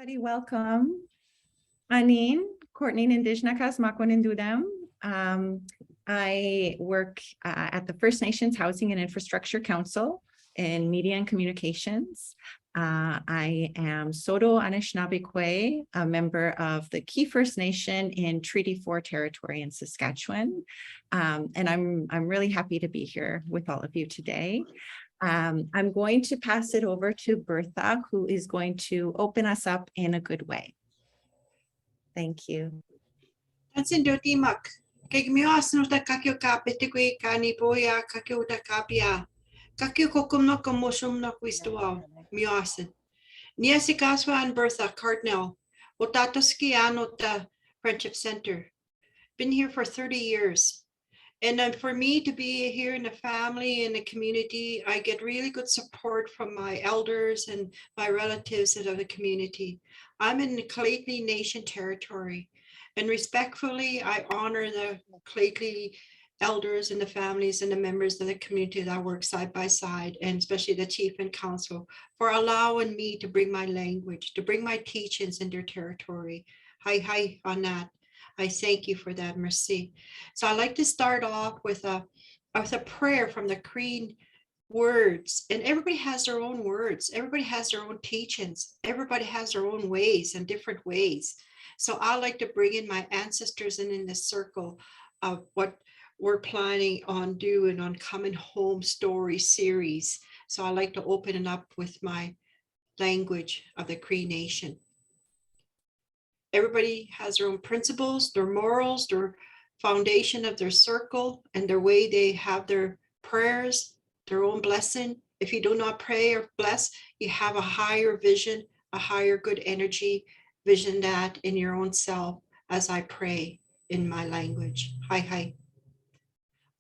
Everybody, welcome. Anin, Courtney Indijna Kasmakwanindudam. I work at the First Nations Housing and Infrastructure Council in Media and Communications. I am Soto Anishinaabekwe, a member of the Key First Nation in Treaty 4 territory in Saskatchewan. And I'm really happy to be here with all of you today. I'm going to pass it over to Bertha, who is going to open us up in a good way. Thank you. Tansin doti mak. Kay miwas no ta kakyo kapete kwe kani boya kakyo ta kapia. Kakyo kokum no komosum no kwistuao. Miwasin. Nia si Kaswa and Bertha Cardinal. Otatoski ano ta Friendship Center. Been here for 30 years. And for me to be here in a family, in a community, I get really good support from my elders and my relatives of the community. I'm in the Claytley Nation territory, and respectfully, I honor the Claytley elders and the families and the members of the community that work side by side, and especially the chief and council, for allowing me to bring my language, to bring my teachings in their territory. Hi on that. I thank you for that, merci. So I'd like to start off with a prayer from the Cree words. And everybody has their own words. Everybody has their own teachings. Everybody has their own ways and different ways. So I like to bring in my ancestors and in this circle of what we're planning on doing on Coming Home Story series. So I like to open it up with my language of the Cree Nation. Everybody has their own principles, their morals, their foundation of their circle, and their way they have their prayers, their own blessing. If you do not pray or bless, you have a higher vision, a higher good energy, vision that in your own self as I pray in my language. Hi.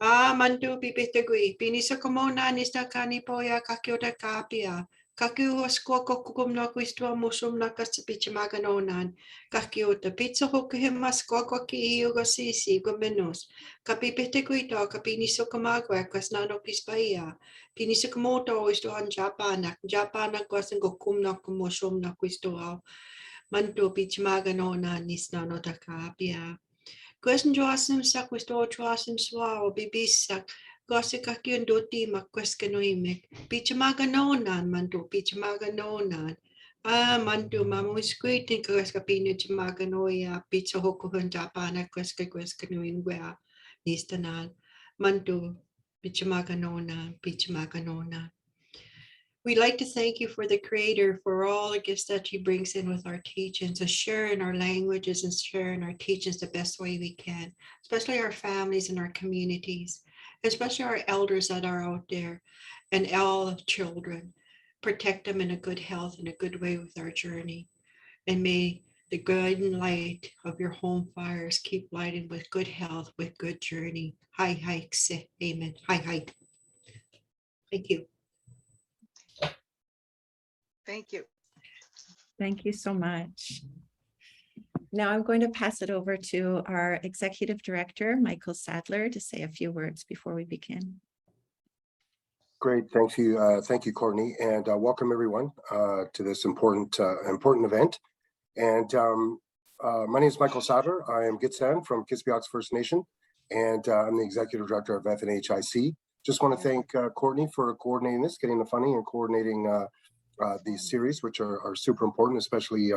Mandu pipitegui, pinisakomona nistakanipoya kakyoda kapia. Kakio squawko kukumna quistua musum nakasapichamaganonan. Kakio the pizza hokuhima squawko ki yoga sisi gomenos. Capipitequito, capinisokamagua, quasnano pispaia. Pinisukamoto is to on Japana. Japana quasan gokumna kumosum naquistoa. Manto pichmaganonan nisnano takapia. Question Dawson sakwisto Dawson swao bibisak. Gosikakyon doti makweskanoimek. Pichmaganonan manto pichmaganonan. Manto mamuisquitin kweskapino chmaganoia. Pizza hokuhun japana kweskanoinwea. Nistanan. Manto pichmaganonan. We'd like to thank you for the Creator for all the gifts that He brings in with our teachings, of sharing our languages and sharing our teachings the best way we can, especially our families and our communities, especially our elders that are out there and all the children. Protect them in a good health and a good way with our journey. And may the guiding light of your home fires keep lighting with good health, with good journey. Hi, amen. Hi. Thank you. Thank you. Thank you so much. Now I'm going to pass it over to our Executive Director, Michael Sadler, to say a few words before we begin. Great, thank you, Courtney, and welcome everyone to this important event. And my name is Michael Sadler. I am Gitsan from Kispiox First Nation, and I'm the Executive Director of FNHIC. Just want to thank Courtney for coordinating this, getting the funding and coordinating these series, which are super important, especially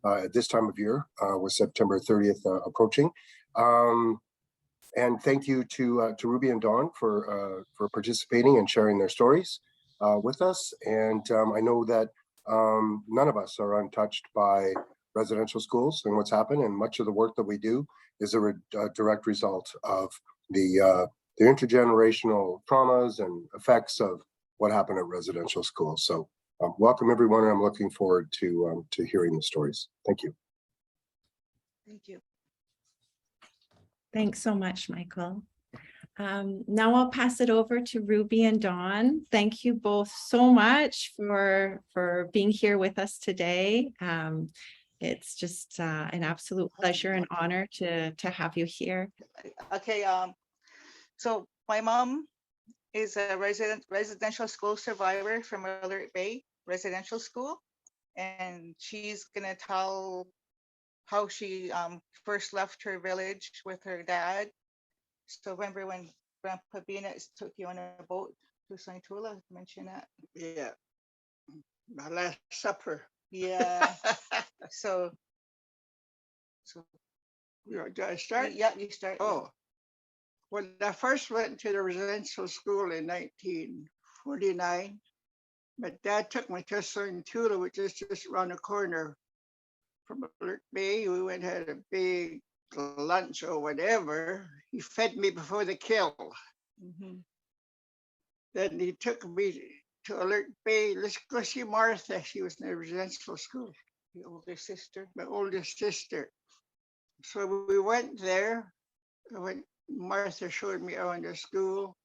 at this time of year with September 30th approaching. And thank you to Ruby and Dawn for participating and sharing their stories with us. And I know that none of us are untouched by residential schools and what's happened, and much of the work that we do is a direct result of the intergenerational traumas and effects of what happened at residential schools. So welcome everyone, and I'm looking forward to hearing the stories. Thank you. Thank you. Thanks so much, Michael. Now I'll pass it over to Ruby and Dawn. Thank you both so much for being here with us today. It's just an absolute pleasure and honor to have you here. Okay. So my mom is a residential school survivor from Willard Bay Residential School. and she's gonna tell how she first left her village with her dad. So remember when Grandpa Beanets took you on a boat to St. Tula? Mention that. Yeah. My last supper. Yeah. So Do I start? yeah, you start. Oh, when I first went to the residential school in 1949, my dad took me to St. Tula, which is just around the corner from Alert Bay. We went and had a big lunch or whatever. He fed me before the kill. Mhm. Then he took me to Alert Bay. Let's go see Martha. She was in a residential school, Your older sister. my oldest sister. So we went there. Martha showed me around the school.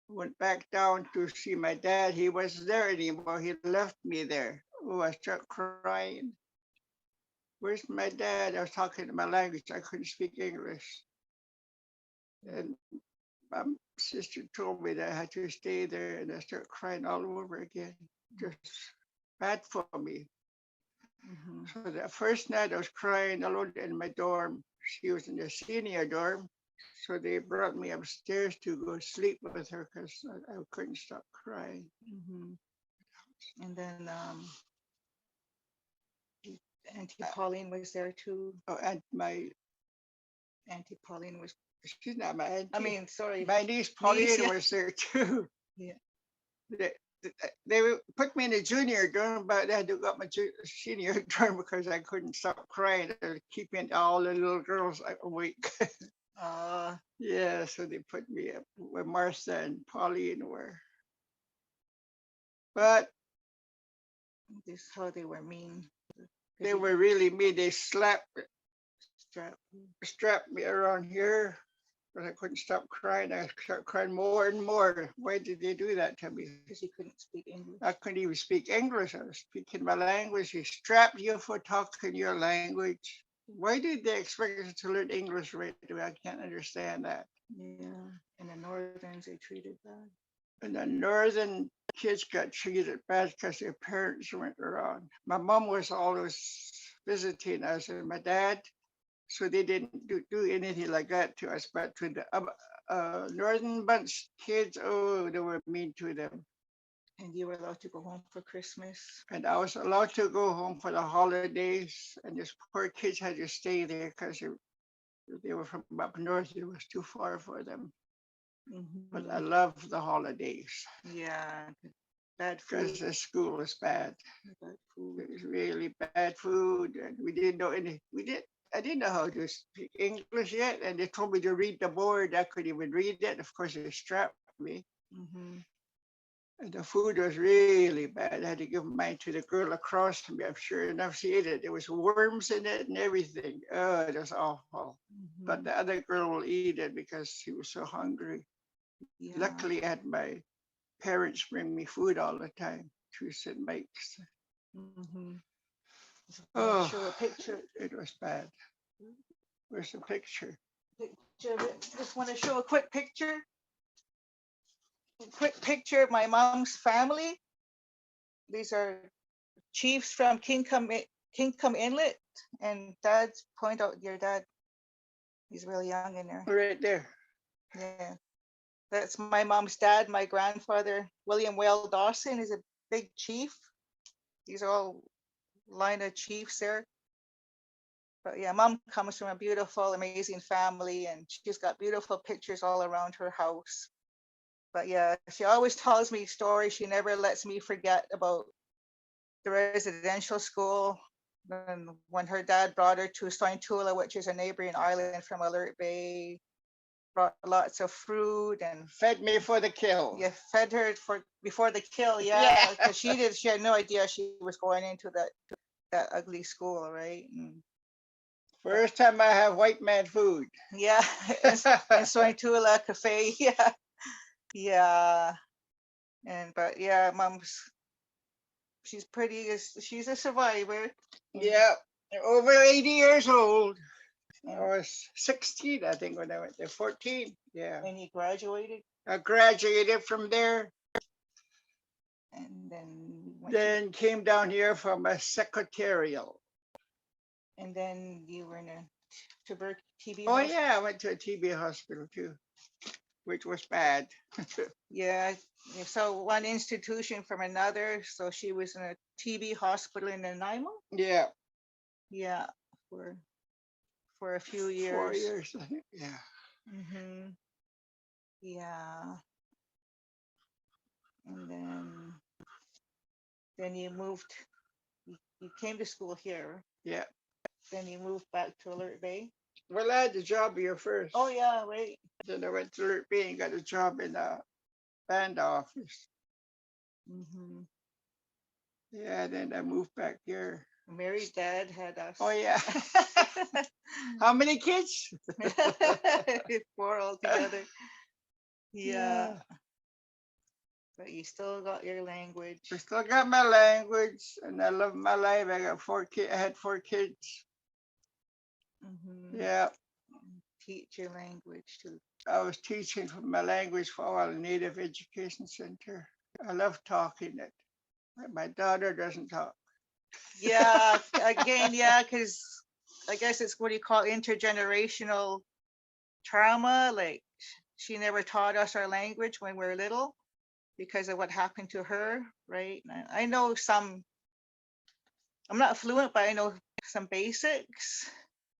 Went back down to see my dad. He wasn't there anymore. He left me there. Oh, I started crying. Where's my dad? I was talking in my language. I couldn't speak English. And my sister told me that I had to stay there, and I started crying all over again. Just bad for me. Mhm. So that first night I was crying alone in my dorm. She was in the senior dorm. So they brought me upstairs to go sleep with her because I couldn't stop crying. Mhm. And then Auntie Pauline was there too. Oh, and Auntie Pauline was. she's not my auntie. I mean, sorry. my niece Pauline yeah. was there too. Yeah. They put me in a junior dorm, but I had to go up my senior dorm because I couldnn't stop crying. They were keeping all the little girls awake. Yeah, so they put me up where Martha and Pauline were. But This is how they were mean. 'Cause they you were really mean. They strapped strap. me around here, but I couldn't stop crying. I started crying more and more. Why did they do that to me? Because you couldn't speak English. I couldn't even speak English. I was speaking my language. They strapped you for talking your language. Why did they expect us to learn English right away? I can't understand that. Yeah. And the Northerns, they treated bad. And the northern kids got treated bad because their parents weren't around. My mom was always visiting us and my dad, so they didn't do anything like that to us. But to the northern bunch kids, oh, they were mean to them. And you were allowed to go home for Christmas. And I was allowed to go home for the holidays, and these poor kids had to stay there because they were from up north. It was too far for them. But I loved the holidays Yeah. Bad because food. the school was bad. Bad food. It was really bad food, and we didn't know any. I didn't know how to speak English yet, and they told me to read the board. I couldn't even read it. Of course, they strapped me. And the food was really bad. I had to give mine to the girl across from me. I'm sure enough she ate it. There was worms in it and everything. Oh, it was awful. But the other girl will eat it because she was so hungry. Yeah. Luckily, I had my parents bring me food all the time. Juice and makes. Oh, Show a picture. it was bad. Where's the picture? Just want to show a quick picture. A quick picture of my mom's family. These are chiefs from Kingcome Inlet, and Dad's point out your dad. He's really young in there. Right there. Yeah, that's my mom's dad. My grandfather, William Whale Dawson, is a big chief. These are all line of chiefs there. But yeah, Mom comes from a beautiful, amazing family, and she's got beautiful pictures all around her house. But yeah, she always tells me stories. She never lets me forget about the residential school. And when her dad brought her to Sointula, which is a neighboring island from Alert Bay, brought lots of fruit and Fed me for the kill. yeah, fed her for before the kill. Yeah, Yeah. because she had no idea she was going into that ugly school, right? And First time I have white man food. yeah, in Sointula Cafe. Yeah, yeah, but yeah, she's she's a survivor. Yeah, over 80 years old. I was 16, I think, when I went there, 14. Yeah, And he graduated. I graduated from there. And then Then came down here from a secretarial. and then you were in a TB. Oh yeah, I went to a TB hospital too, which was bad. Yeah. So one institution from another. So she was in a TB hospital in Nanaimo. Yeah, Yeah, for a few 4 years. years, I think. Yeah. Mm-hmm. Yeah. And then you moved. You came to school here. Yeah. Then you moved back to Alert Bay. Well, I had the job here first. Oh yeah, right. Then I went to Alert Bay and got a job in a band office. Mm-hmm. Yeah, then I moved back here. Married dad had us. Oh yeah. How many kids? 4 altogether. Yeah. But you still got your language. I still got my language and I love my life. I got 4 kids. I had 4 kids. Mm-hmm. Yeah. Teach your language too. I was teaching for my language for our Native Education Center. I love talking it. My daughter doesn't talk. Yeah, again, yeah, because I guess it's what you call intergenerational trauma. Like she never taught us our language when we were little because of what happened to her, right? And I know some, I'm not fluent, but I know some basics.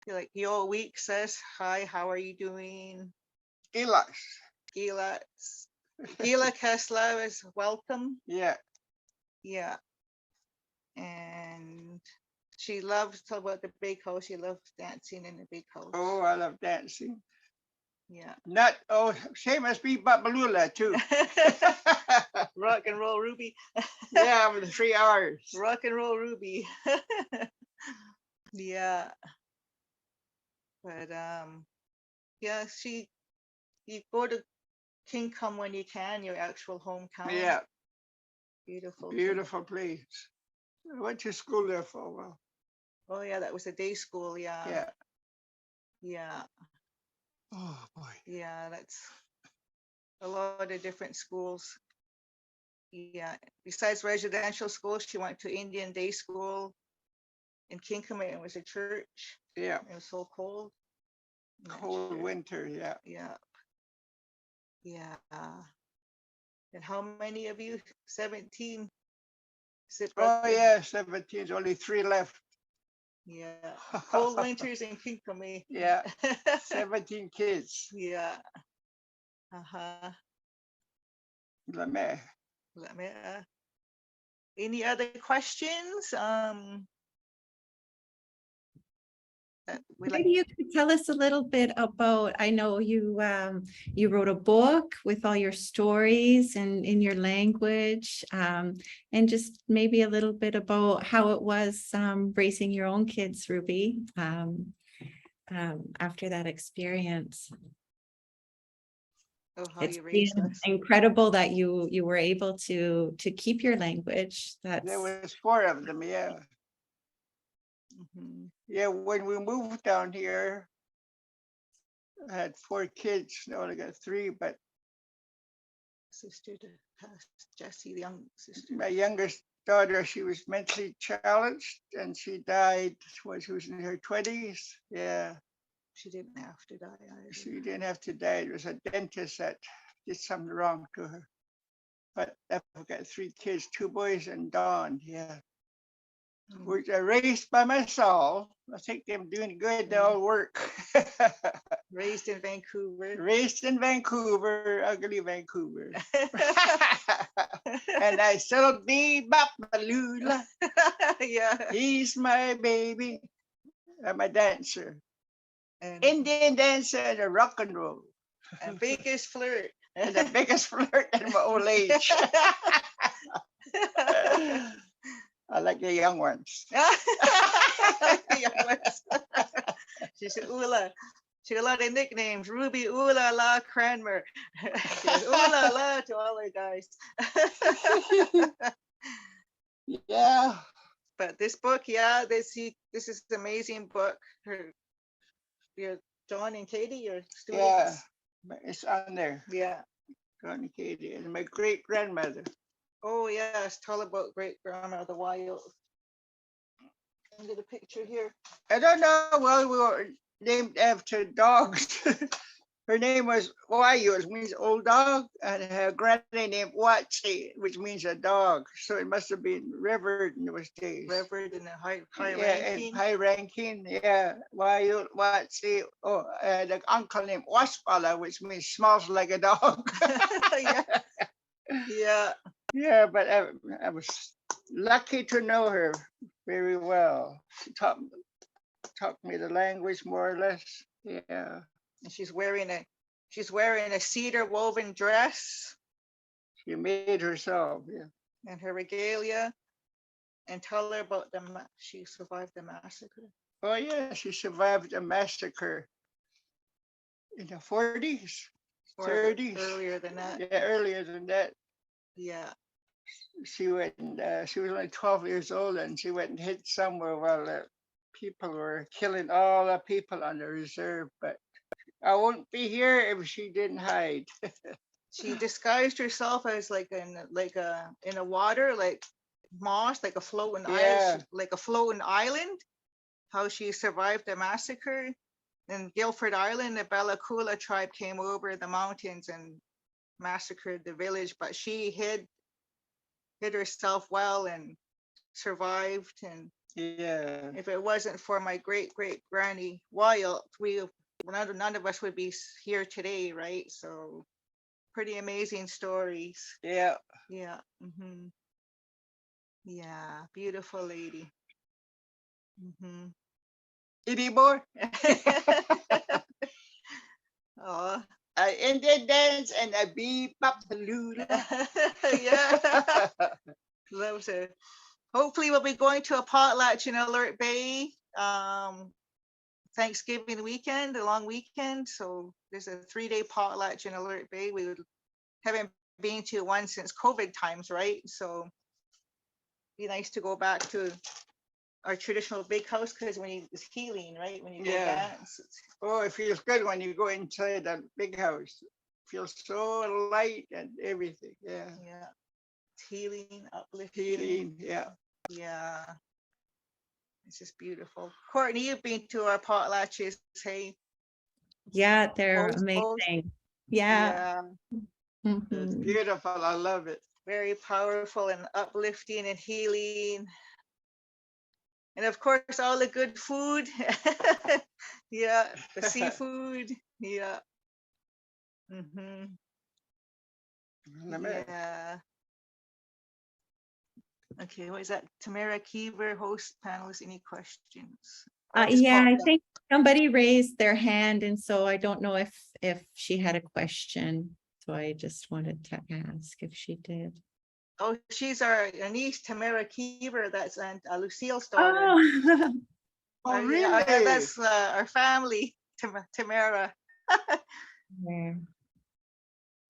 Like Yo Week says, hi, how are you doing? Elias. Gila, Gila Kesla is welcome. Yeah. Yeah. And she loves talk about the big house. She loves dancing in the big house. Oh, I love dancing. Yeah. Not, oh, same as me, Babalula too. Rock and roll Ruby. Yeah, for the 3 hours. Rock and roll Ruby. Yeah. But yeah, you go to Kingcome when you can, your actual hometown. Yeah, Beautiful. beautiful place. I went to school there for a while. Oh yeah, that was a day school. Yeah. Yeah. Yeah. Oh boy. Yeah, that's a lot of different schools. Yeah. Besides residential schools, she went to Indian day school in Kingcome. It was a church. Yeah. It was so cold. Cold winter. Yeah. Yeah. Yeah. And how many of you? 17. Oh yeah, 17. Only 3 left. Yeah. Cold winters in Kingcome. Yeah. 17 kids. Yeah. Uh-huh. Let me. Any other questions? Maybe you could tell us a little bit about, I know you wrote a book with all your stories and in your language, and just maybe a little bit about how it was raising your own kids, Ruby, after that experience. Oh, how It's you raised been us. incredible that you were able to keep your language. That's There was 4 of them. Yeah. Mhm. Yeah. When we moved down here, I had 4 kids. I only got 3, but Sister to pass Jessie, the young sister. my youngest daughter, she was mentally challenged and she died when she was in her 20s. Yeah. She didn't have to die either. She didn't have to die. It was a dentist that did something wrong to her. But I've got 3 kids, 2 boys and Dawn. Yeah. Which I raised by myself. I think they're doing good. They all work. Raised in Vancouver. Raised in Vancouver, ugly Vancouver. And I still be Babalula. Yeah. He's my baby. I'm a dancer. And, Indian dancer and a rock and roll. and biggest flirt. And the biggest flirt in my old age. I like the young ones. The young ones. She said, Ula. She had a lot of nicknames. Ruby, Ula La Cranmer. She goes, Ula La to all her guys. Yeah. But this book, yeah, this is an amazing book. Your John and Katie, your students. Yeah. It's on there. Yeah. John and Katie and my great grandmother. Oh yes, tell about great grandma of the wild. I'll get a picture here. I don't know. Well, we were named after dogs. Her name was Wayu, which means old dog, and her granny named Watsi, which means a dog. So it must have been revered in those days. Revered in the high Yeah, ranking. and high ranking. Yeah, Wayu, Watsi. Oh, the uncle named Waspala, which means smells like a dog. Yeah. Yeah. Yeah, but I was lucky to know her very well. She taught me the language more or less. Yeah. And she's wearing a cedar woven dress She made herself. Yeah. and her regalia, and tell her about she survived the massacre. Oh yeah, she survived a massacre in the 40s, Or 30s. earlier than that. Yeah, earlier than that. Yeah. She went. She was only 12 years old, and she went and hid somewhere while the people were killing all the people on the reserve. But I won't be here if she didn't hide. She disguised herself as in a water, like moss, like a floating Yeah. island, like a floating island. How she survived the massacre. In Guilford Island, the Bella Coola tribe came over the mountains and massacred the village, but she hid herself well and survived. And Yeah. if it wasn't for my great granny Wild, none of us would be here today, right? So pretty amazing stories. Yeah. Yeah. Hmm. Yeah, beautiful lady. Hmm. Any more? Oh. I Indian dance and I beep up the lula. Yeah. That was it. Hopefully we'll be going to a potlatch in Alert Bay. Thanksgiving weekend, a long weekend. So there's a 3-day potlatch in Alert Bay. We haven't been to one since COVID times, right? So be nice to go back to our traditional big house, because it's healing, right? When you go Yeah. dance. Oh, it feels good when you go inside that big house. Feels so light and everything. Yeah. Yeah. It's healing, uplifting. Healing. Yeah. Yeah. It's just beautiful. Courtney, you've been to our potlatches, hey? Yeah, they're Both. amazing. Yeah. Yeah. It's Mhm. beautiful. I love it. Very powerful and uplifting and healing. And of course, all the good food. Yeah, the seafood. Yeah. Mm-hmm. Yeah. Okay, what is that? Tamara Kiever, host, panelists, any questions? Yeah, I think somebody raised their hand, and so I don't know if she had a question. So I just wanted to ask if she did. Oh, she's our niece, Tamara Kiever. That's Aunt Lucille's daughter. Oh, Oh, Yeah, really? that's our family, Tamara. yeah.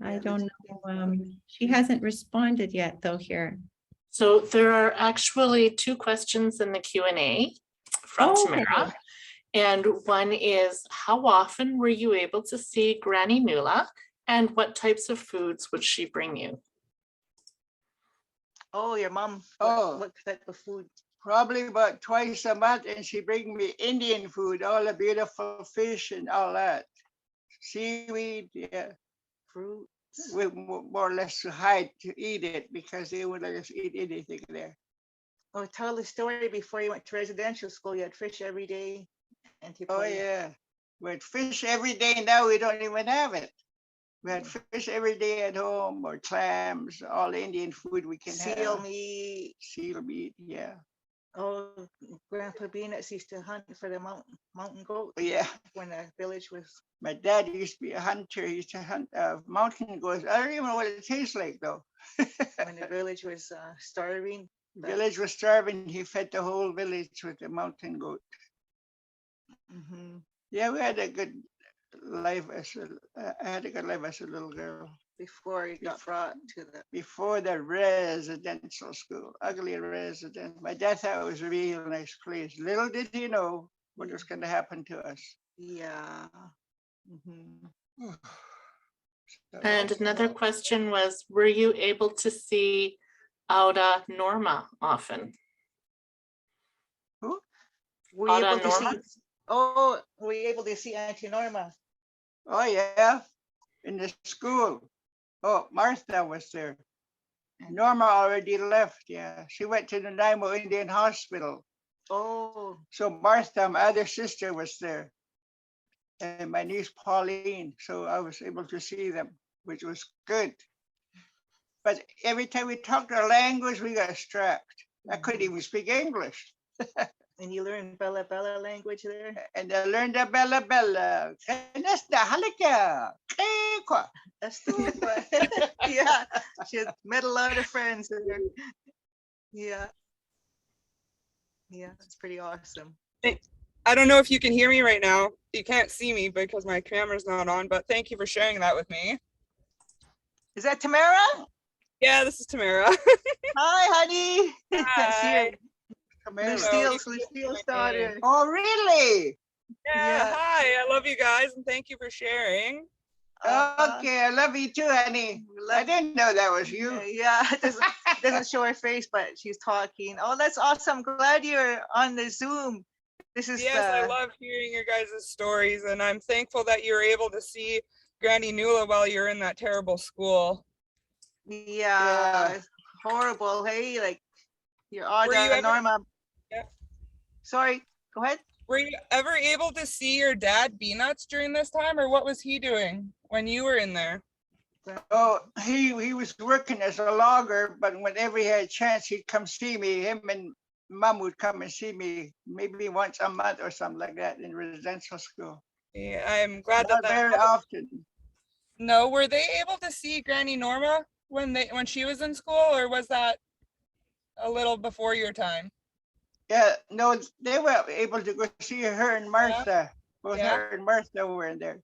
I Yeah, don't know. She hasn't responded yet, though, here. So there are actually 2 questions in the Q&A from Okay. Tamara. And one is, how often were you able to see Granny Nula, and what types of foods would she bring you? Oh, your mom. Oh. What type of food? Probably about twice a month, and she bring me Indian food, all the beautiful fish and all that. Seaweed, yeah. Fruit. We more or less to hide to eat it because they would let us eat anything there. Oh, tell the story before you went to residential school. You had fish every day. And Oh yeah. We had fish every day. Now we don't even have it. We had fish every day at home, or clams, all the Indian food we can have. Seal meat. Seal meat, yeah. Oh, Grandpa Beanuts used to hunt for the mountain goat Yeah. when the village was. My dad used to be a hunter. He used to hunt mountain goats. I don't even know what it tastes like though. When the village was starving. The village was starving. He fed the whole village with a mountain goat. Mm-hmm. Yeah, we had a good life I had a good life as a little girl. Before he got brought to the. Before the residential school, ugly residence. My dad thought it was a real nice place. Little did he know what was going to happen to us. Yeah. Mm-hmm. And another question was, were you able to see Auda Norma often? Who? Were you able Auda to see? Norma? Oh, were you able to see Auntie Norma? Oh, yeah, in the school. Oh, Martha was there. Norma already left, yeah. She went to the Nanaimo Indian Hospital. Oh, So Martha, my other sister, was there. And my niece Pauline. So I was able to see them, which was good. But every time we talked our language, we got strapped. I couldn't even speak English. and you learned Bella Bella language there? And I learned the Bella Bella. Kanasta halika. Kekwa. That's the one. Yeah, she had met a lot of friends there. Yeah. Yeah, it's pretty awesome. I don't know if you can hear me right now. You can't see me because my camera's not on, but thank you for sharing that with me. Is that Tamara? Yeah, this is Tamara. Hi, honey. Hi. Camilla. Lucile's daughter. Oh, really? Yeah, hi. I love you guys and thank you for sharing. Okay, I love you too, honey. I didn't know that was you. Yeah, it doesn't show her face, but she's talking. Oh, that's awesome. Glad you're on the Zoom. This is Yes, I love hearing your guys' stories and I'm thankful that you were able to see Granny Nula while you're in that terrible school. yeah, it's horrible. Hey, like your Were you Auda ever- Norma. Yeah. Sorry, go ahead. Were you ever able to see your dad Beanuts during this time or what was he doing when you were in there? Oh, he was working as a logger, but whenever he had a chance, he'd come see me. Him and Mom would come and see me maybe once a month or something like that in residential school. Yeah, I'm glad Not that very happened. often. No, were they able to see Granny Norma when she was in school, or was that a little before your time? Yeah, no, they were able to go see her and Martha. Both Yeah. her and Martha were in there.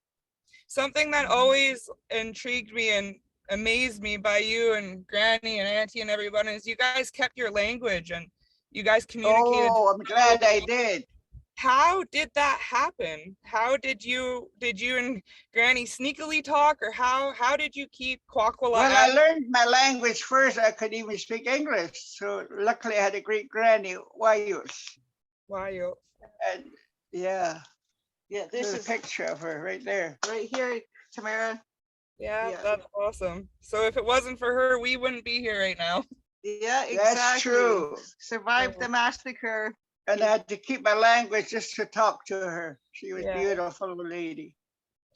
Something that always intrigued me and amazed me by you and Granny and Auntie and everyone is you guys kept your language and you guys communicated. Oh, I'm glad I did. How did that happen? How did you and Granny sneakily talk, or how did you keep Kwakwala? Well, I learned my language first. I could even speak English. So luckily I had a great granny, Wayus. Wow. And yeah, Yeah, there's this a is picture of her right there. right here, Tamara. Yeah, Yeah. that's awesome. So if it wasn't for her, we wouldn't be here right now. Yeah, exactly. That's true. Survived the massacre. And I had to keep my language just to talk to her. She was Yeah. beautiful lady.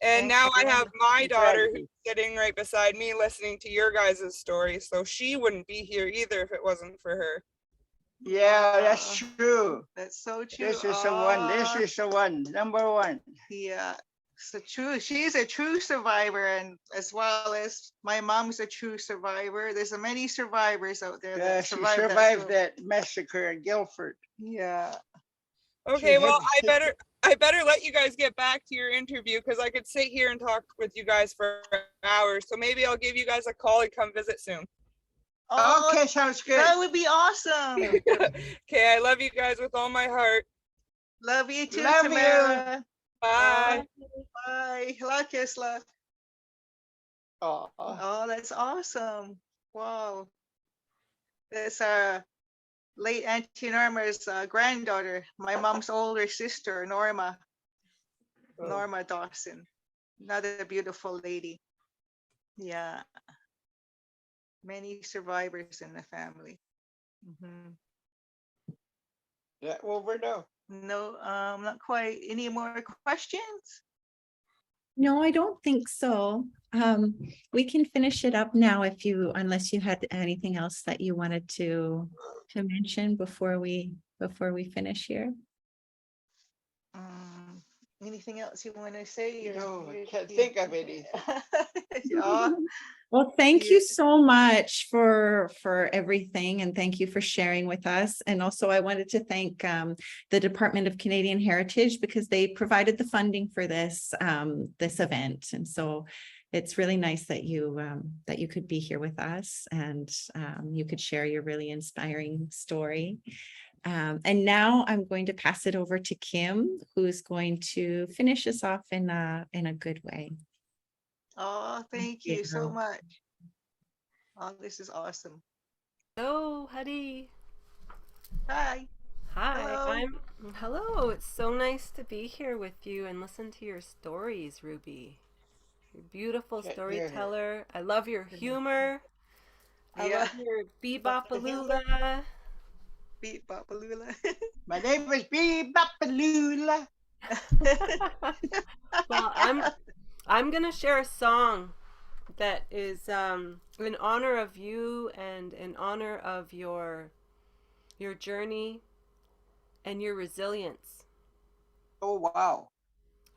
And Thanks now I again. have my daughter Exactly. who's sitting right beside me listening to your guys' story. So she wouldn't be here either if it wasn't for her. Yeah, that's true. That's so true. This is the one. This Aw, is the one. Number one. yeah. So true. She's a true survivor, and as well as my mom's a true survivor. There's many survivors out there Yeah, that she survived survived that. that massacre in Guilford. Yeah. Okay, well, had- I better let you guys get back to your interview because I could sit here and talk with you guys for hours. So maybe I'll give you guys a call and come visit soon. Oh, Okay, sounds good. that would be awesome. Okay, I love you guys with all my heart. Love you too, Love you. Tamara. Bye. Bye. Hello, Kisla. Oh, Oh, that's awesome. Wow. That's late Auntie Norma's granddaughter, my mom's older sister, Norma. Oh. Norma Dawson. Another beautiful lady. Yeah. Many survivors in the family. Mhm. that over now. No, not quite. Any more questions? No, I don't think so. We can finish it up now unless you had anything else that you wanted to mention before we finish here. Anything else you want to say? No, I can't think of any. Yeah. Well, thank you so much for everything, and thank you for sharing with us. And also I wanted to thank the Department of Canadian Heritage because they provided the funding for this event. And so it's really nice that you could be here with us and you could share your really inspiring story. And now I'm going to pass it over to Kim, who's going to finish us off in a good way. Oh, thank you. you so much. Oh, this is awesome. Hello, Huddy. Hi. Hi, Hello. hello. It's so nice to be here with you and listen to your stories, Ruby. You're a beautiful Can't hear her. storyteller. I love your humor. I Yeah. love your The humor. bebopalula. Beat Bapalula. My name is Bee Bapalula. Well, I'm gonna share a song that is in honor of you and in honor of your journey and your resilience. Oh, wow.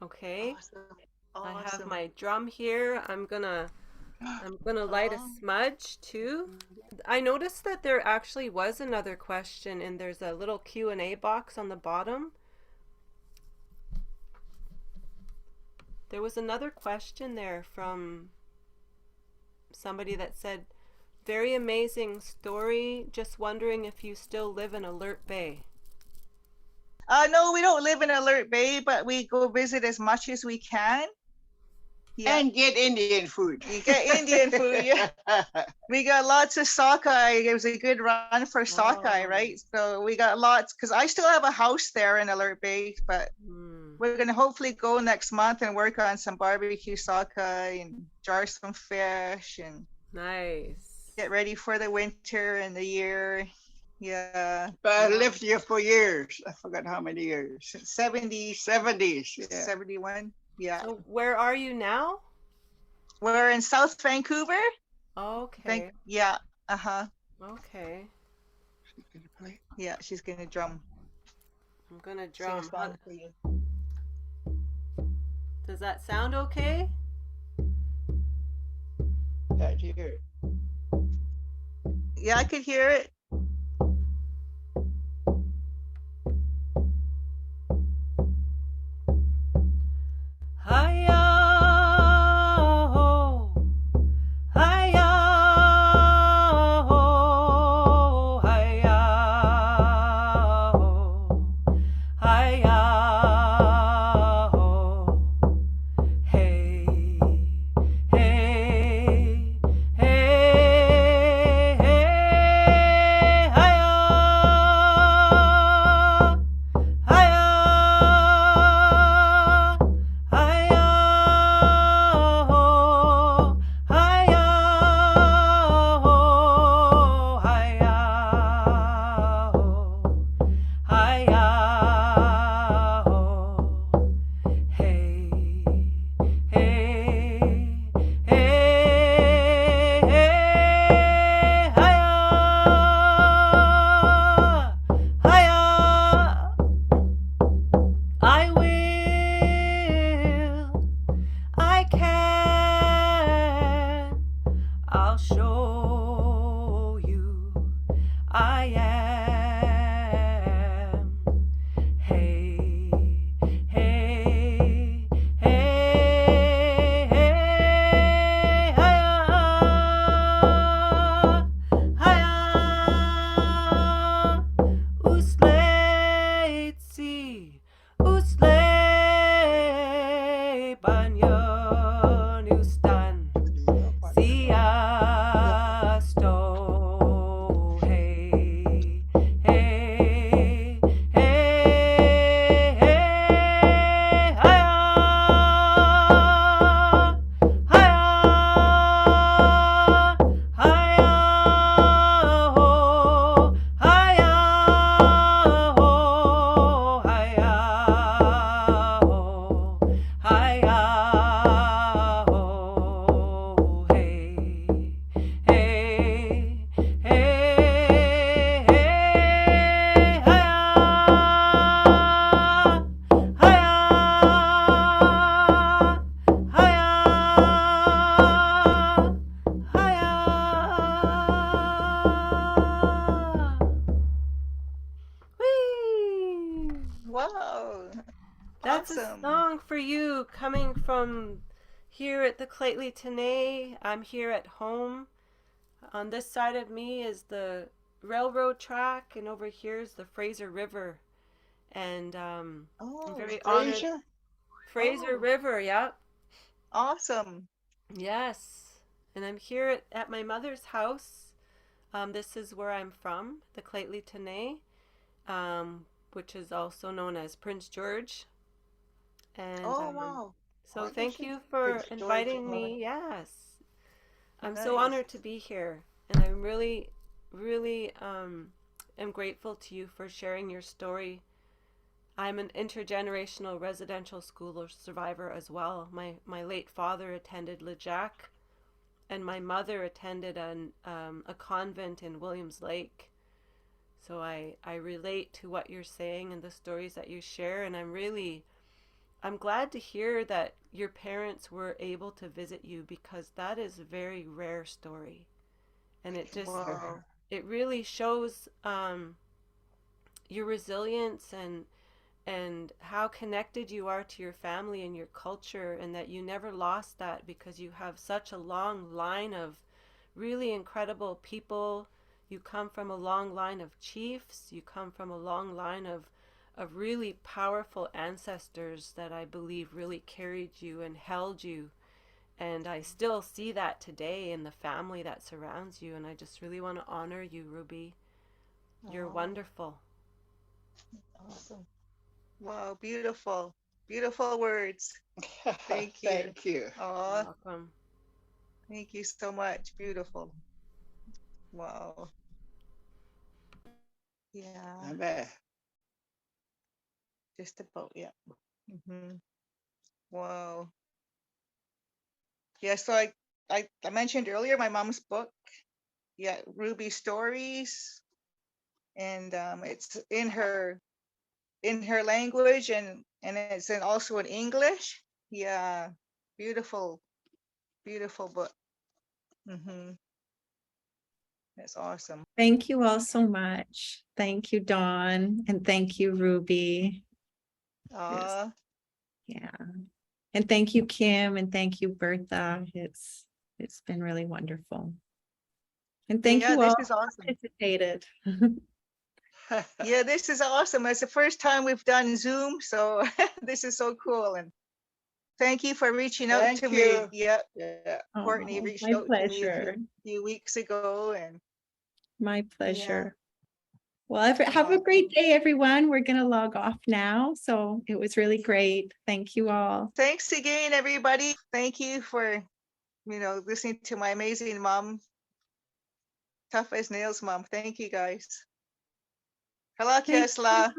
Okay? Awesome. I have Awesome. my drum here. I'm gonna light a Oh. smudge too. I noticed that there actually was another question, and there's a little Q&A box on the bottom. There was another question there from somebody that said, "Very amazing story. Just wondering if you still live in Alert Bay." No, we don't live in Alert Bay, but we go visit as much as we can. Yeah. And get Indian food. You get Indian food, yeah. We got lots of sockeye. It was a good run for sockeye, Oh. right? So we got lots, because I still have a house there in Alert Bay, but we're going to hopefully go next month and work on some barbecue sockeye and jar some fish and Nice. get ready for the winter and the year. Yeah. But I lived here for years. I forgot how many years. Since 70, 70s. Yeah. 71. Yeah. So where are you now? We're in South Vancouver. Okay. Yeah. Uh-huh. Okay. Yeah, she's going to drum. I'm gonna Sing a drum. song for you. Does that sound okay? Can't hear it. Yeah, I could hear it. Hiya, ho, hiya, ho, hiya, ho, hiya, ho. Hey, hey, hey, hey, hiya, hiya, hiya, ho, hiya, ho, hiya, ho, hiya, ho. Hey, hey, hey, hey, hiya, hiya. I will, I can, I'll show you I am. Hey, hey, hey, hey, hiya, hiya, usletsi, uslay, banyan ustan, siasto, hey, hey, hey, hey, hiya, hiya, hiya, ho, hiya, ho, hiya, ho, hiya, ho, hey, hey, hey, hey, hiya, hiya, hiya, hiya. Whee! Wow. That's a Awesome. song for you coming from here at the Clately Tenay. I'm here at home. On this side of me is the railroad track, and over here is the Fraser River. And I'm Oh, very honored. Fraser? Fraser Oh. River, yep. awesome. Yes. And I'm here at my mother's house. This is where I'm from, the Claytley Tenay, which is also known as Prince George. And Oh, wow. so thank Wonderful. you for Prince George, inviting wow. me. Yes. I'm so Nice. honored to be here. And I'm really, really am grateful to you for sharing your story. I'm an intergenerational residential school survivor as well. My late father attended LeJac, and my mother attended a convent in Williams Lake. So I relate to what you're saying and the stories that you share, and I'm glad to hear that your parents were able to visit you, because that is a very rare story. And it just, Wow. it really shows your resilience and how connected you are to your family and your culture, and that you never lost that, because you have such a long line of really incredible people. You come from a long line of chiefs. You come from a long line of really powerful ancestors that I believe really carried you and held you. And I still see that today in the family that surrounds you. And I just really want to honor you, Ruby. You're Oh, wonderful. awesome. Wow, beautiful. Beautiful words. Thank you. Thank you. You're Oh, welcome. thank you so much. Beautiful. Wow. Yeah, Amen. just about, yeah. Hmm. Wow. Yeah, so I mentioned earlier my mom's book, yeah, Ruby Stories, and it's in her language, and it's also in English. Yeah, beautiful, beautiful book. Hmm. That's awesome. Thank you all so much. Thank you, Dawn, and thank you, Ruby. Yes. Uh, Yeah. And thank you, Kim, and thank you, Bertha. It's been really wonderful. And thank yeah, you this all is who awesome. participated. Yeah, this is awesome. It's the first time we've done Zoom, so this is so cool. And thank you for reaching out Thank to me. you. Yeah, Yeah. Courtney Oh, reached my out to me a pleasure. few weeks ago, and My yeah, pleasure. Well, have a awesome. great day, everyone. We're going to log off now. So it was really great. Thank you all. Thanks again, everybody. Thank you for listening to my amazing mom, tough as nails mom. Thank you guys. Thank Halakya you. Sla.